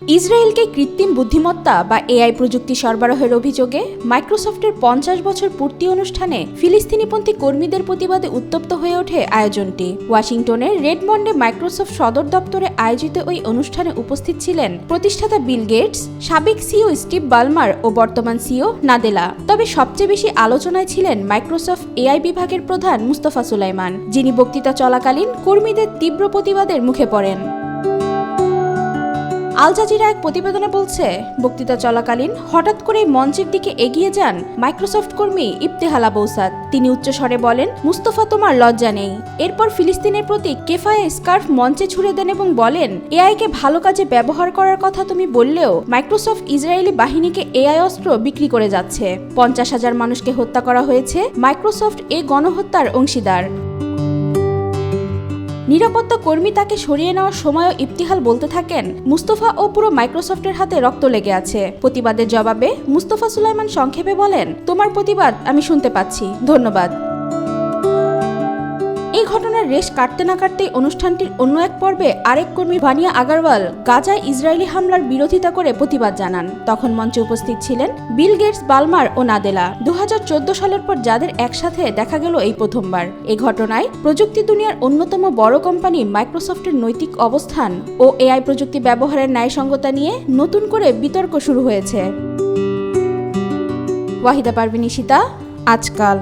ইসরায়েলকে কৃত্রিম বুদ্ধিমত্তা বা এআই প্রযুক্তি সরবরাহের অভিযোগে মাইক্রোসফটের ৫০ বছর পূর্তি অনুষ্ঠানে ফিলিস্তিনিপন্থী কর্মীদের প্রতিবাদে উত্তপ্ত হয়ে ওঠে আয়োজনটি। ওয়াশিংটনের রেডমন্ডে মাইক্রোসফট সদর দপ্তরে আয়োজিত ওই অনুষ্ঠানে উপস্থিত ছিলেন প্রতিষ্ঠাতা বিল গেটস, সাবেক সিইও স্টিভ বালমার ও বর্তমান সিইও নাদেলা। তবে সবচেয়ে বেশি আলোচনায় ছিলেন মাইক্রোসফট এআই বিভাগের প্রধান মুস্তাফা সুলাইমান, যিনি বক্তৃতা চলাকালীন কর্মীদের তীব্র প্রতিবাদের মুখে পড়েন। আল জাজিরা এক প্রতিবেদনে বলছে, বক্তৃতা চলাকালীন হঠাৎ করেই মঞ্চের দিকে এগিয়ে যান মাইক্রোসফট কর্মী ইফতেখাল আবৌসাদ। তিনি উচ্চস্বরে বলেন, মুস্তফা, তোমার লজ্জা নেই। এরপর ফিলিস্তিনের প্রতি কেফায়ে স্কার্ফ মঞ্চে ছুড়ে দেন এবং বলেন, এআইকে ভালো কাজে ব্যবহার করার কথা তুমি বললেও মাইক্রোসফট ইসরায়েলি বাহিনীকে এআই অস্ত্র বিক্রি করে যাচ্ছে। ৫০,০০০ মানুষকে হত্যা করা হয়েছে। মাইক্রোসফট এ গণহত্যার অংশীদার। নিরাপত্তা কর্মী তাকে সরিয়ে নেওয়ার সময়ও ইফতিহাল বলতে থাকেন, মুস্তফা ও পুরো মাইক্রোসফটের হাতে রক্ত লেগে আছে। প্রতিবাদের জবাবে মুস্তফা সুলাইমান সংক্ষেপে বলেন, তোমার প্রতিবাদ আমি শুনতে পাচ্ছি, ধন্যবাদ। এই ঘটনার রেশ কাটতে না কাটতেই অনুষ্ঠানটির অন্য এক পর্বে আরেক কর্মী ভানিয়া আগারওয়াল গাজায় ইসরায়েলি হামলার বিরোধিতা করে প্রতিবাদ জানান। তখন মঞ্চে উপস্থিত ছিলেন বিল গেটস, বালমার ও নাদেলা। ২০১৪ সালের পর যাদের একসাথে দেখা গেল এই প্রথমবার। এই ঘটনায় প্রযুক্তি দুনিয়ার অন্যতম বড় কোম্পানি মাইক্রোসফটের নৈতিক অবস্থান ও এআই প্রযুক্তি ব্যবহারের ন্যায়সঙ্গতা নিয়ে নতুন করে বিতর্ক শুরু হয়েছে। ওয়াহিদা পারভিন, ঈশিতা, আজকাল।